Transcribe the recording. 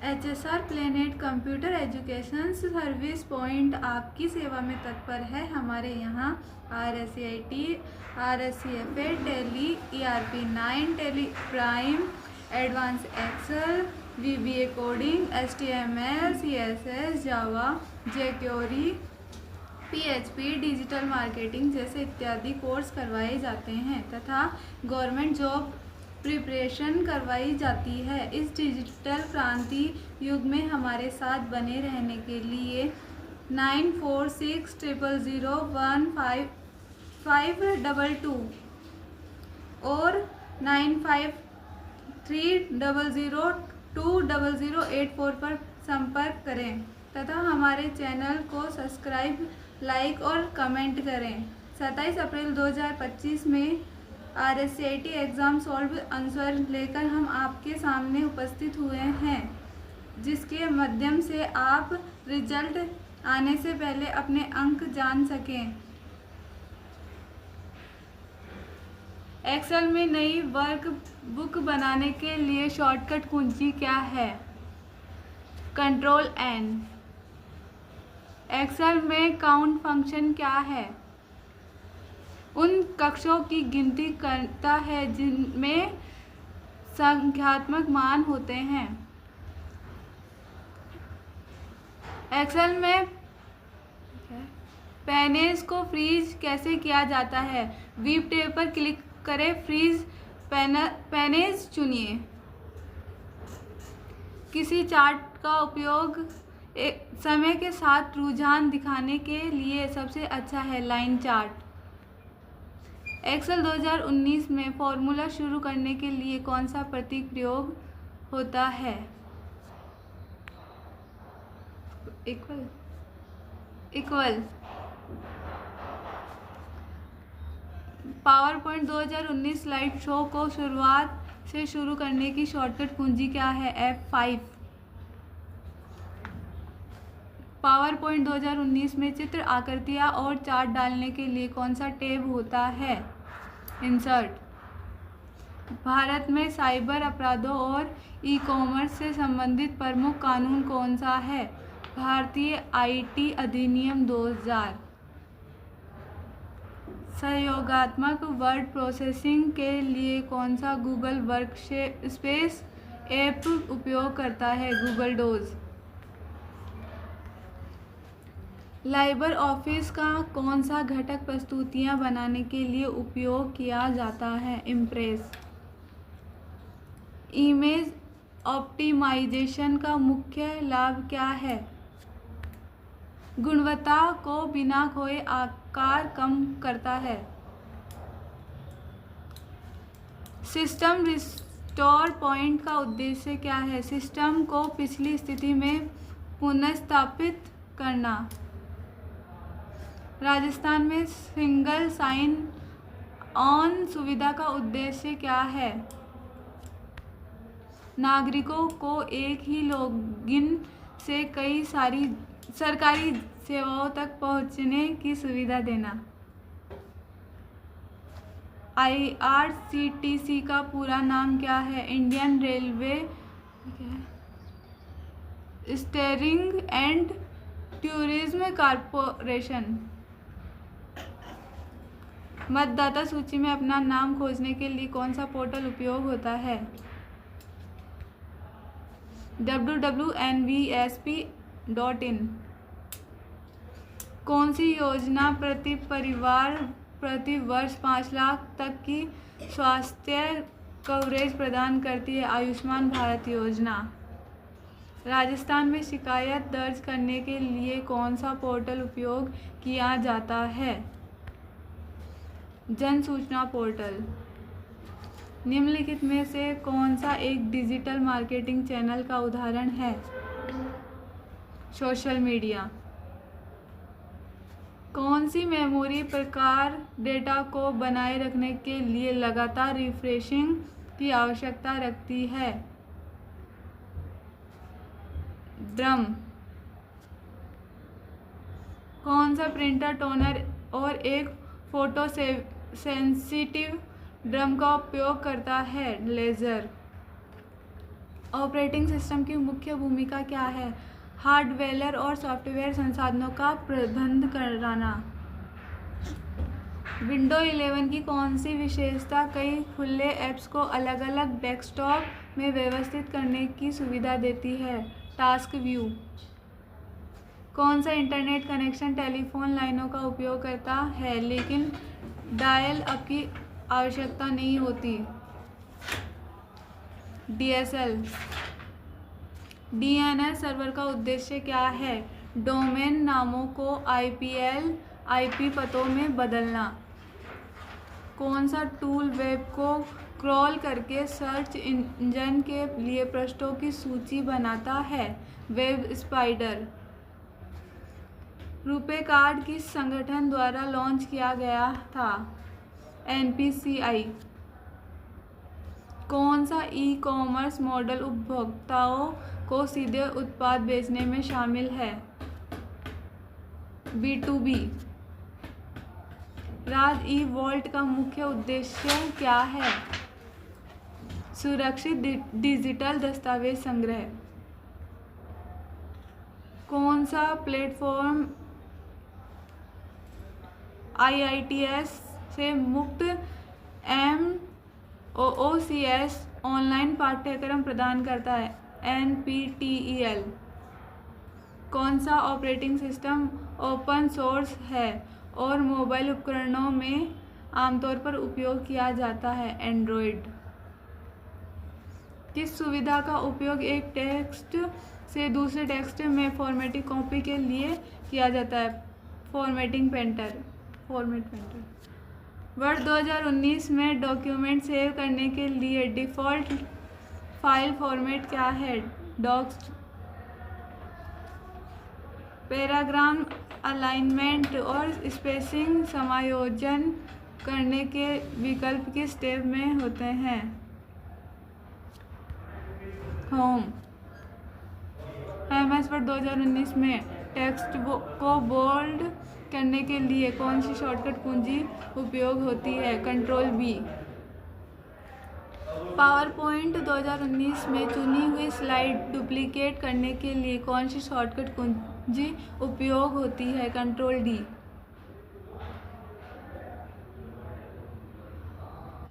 HSR planet computer education service point आपकी सेवा में तत्पर है। हमारे यहाँ RSCIT, RSCFA, tally, ERP9, tally prime, advance excel, VBA coding, HTML, CSS, Java, jQuery, PHP, digital marketing जैसे इत्यादि कोर्स करवाए जाते हैं तथा गवर्नमेंट जॉब प्रिपरेशन करवाई जाती है। इस डिजिटल क्रांति युग में हमारे साथ बने रहने के लिए 9460015522 और 9530020084 पर संपर्क करें तथा हमारे चैनल को सब्सक्राइब, लाइक और कमेंट करें। 27 अप्रैल 2025 में RSCIT एग्ज़ाम सॉल्व आंसर लेकर हम आपके सामने उपस्थित हुए हैं, जिसके माध्यम से आप रिजल्ट आने से पहले अपने अंक जान सकें। एक्सेल में नई वर्कबुक बनाने के लिए शॉर्टकट कुंजी क्या है? Ctrl+N। एक्सेल में काउंट फंक्शन क्या है? उन कक्षों की गिनती करता है जिनमें संख्यात्मक मान होते हैं। एक्सेल में पेनेज को फ्रीज कैसे किया जाता है? वीप टैब पर क्लिक करें, फ्रीज पेनेज चुनिए। किसी चार्ट का उपयोग समय के साथ रुझान दिखाने के लिए सबसे अच्छा है लाइन चार्ट। एक्सेल 2019 में फॉर्मूला शुरू करने के लिए कौन सा प्रतीक प्रयोग होता है? Equal. Power point 2019 slide show को शुरुआत से शुरू करने की शॉर्टकट कुंजी क्या है? F5। पावर पॉइंट 2019 में चित्र, आकृतियाँ और चार्ट डालने के लिए कौन सा टैब होता है? इंसर्ट। भारत में साइबर अपराधों और ई-कॉमर्स से संबंधित प्रमुख कानून कौन सा है? भारतीय IT अधिनियम 2000। सहयोगात्मक वर्ड प्रोसेसिंग के लिए कौन सा गूगल वर्कस्पेस ऐप उपयोग करता है? Google DOS. लाइबर ऑफिस का कौन सा घटक प्रस्तुतियाँ बनाने के लिए उपयोग किया जाता है? इम्प्रेस। इमेज ऑप्टिमाइजेशन का मुख्य लाभ क्या है? गुणवत्ता को बिना खोए आकार कम करता है। सिस्टम रिस्टोर पॉइंट का उद्देश्य क्या है? सिस्टम को पिछली स्थिति में पुनर्स्थापित करना। राजस्थान में सिंगल साइन ऑन सुविधा का उद्देश्य क्या है? नागरिकों को एक ही लॉगिन से कई सारी सरकारी सेवाओं तक पहुंचने की सुविधा देना। IRCTC का पूरा नाम क्या है? Indian railway steering and tourism corporation. मतदाता सूची में अपना नाम खोजने के लिए कौन सा पोर्टल उपयोग होता है? www.nvsp.in। कौन सी योजना प्रति परिवार प्रति वर्ष 5 लाख तक की स्वास्थ्य कवरेज प्रदान करती है? आयुष्मान भारत योजना। राजस्थान में शिकायत दर्ज करने के लिए कौन सा पोर्टल उपयोग किया जाता है? जन सूचना पोर्टल। निम्नलिखित में से कौन सा एक डिजिटल मार्केटिंग चैनल का उदाहरण है? Social media. कौन सी मेमोरी प्रकार डेटा को बनाए रखने के लिए लगातार रिफ्रेशिंग की आवश्यकता रखती है? ड्रम। कौन सा प्रिंटर, टोनर और एक फोटो सेंसिटिव ड्रम का उपयोग करता है? लेज़र। ऑपरेटिंग सिस्टम की मुख्य भूमिका क्या है? हार्डवेयर और सॉफ्टवेयर संसाधनों का प्रबंधन कराना। विंडो 11 की कौन सी विशेषता कई खुले ऐप्स को अलग अलग डेस्कटॉप में व्यवस्थित करने की सुविधा देती है? Task view. कौन सा इंटरनेट कनेक्शन टेलीफोन लाइनों का उपयोग करता है लेकिन डायल अप की आवश्यकता नहीं होती? DSL। DNS सर्वर का उद्देश्य क्या है? डोमेन नामों को IP पतों में बदलना। कौन सा टूल वेब को क्रॉल करके सर्च इंजन के लिए पृष्ठों की सूची बनाता है? Web spider. रुपे कार्ड किस संगठन द्वारा लॉन्च किया गया था? NPCI। कौन सा ई-कॉमर्स मॉडल उपभोक्ताओं को सीधे उत्पाद बेचने में शामिल है? B2B। राज ई वॉल्ट का मुख्य उद्देश्य क्या है? सुरक्षित डिजिटल दस्तावेज संग्रह। कौन सा प्लेटफॉर्म IITS से मुक्त MOOCs ऑनलाइन पाठ्यक्रम प्रदान करता है? NPTEL। कौन सा ऑपरेटिंग सिस्टम ओपन सोर्स है और मोबाइल उपकरणों में आमतौर पर उपयोग किया जाता है? एंड्रॉयड। किस सुविधा का उपयोग एक टेक्स्ट से दूसरे टेक्स्ट में फॉर्मेटिंग कॉपी के लिए किया जाता है? Format painter. वर्ष 2019 में डॉक्यूमेंट सेव करने के लिए डिफ़ॉल्ट फाइल फॉर्मेट क्या है? डॉक्स। पैराग्राफ अलाइनमेंट और स्पेसिंग समायोजन करने के विकल्प किस टैब में होते हैं? होम। MS वर्ड 2019 में टेक्स्ट को बोल्ड करने के लिए कौन सी शॉर्टकट कुंजी उपयोग होती है? Ctrl+V। पावरपॉइंट 2019 में चुनी हुई स्लाइड डुप्लिकेट करने के लिए कौन सी शॉर्टकट कुंजी उपयोग होती है? Ctrl+D।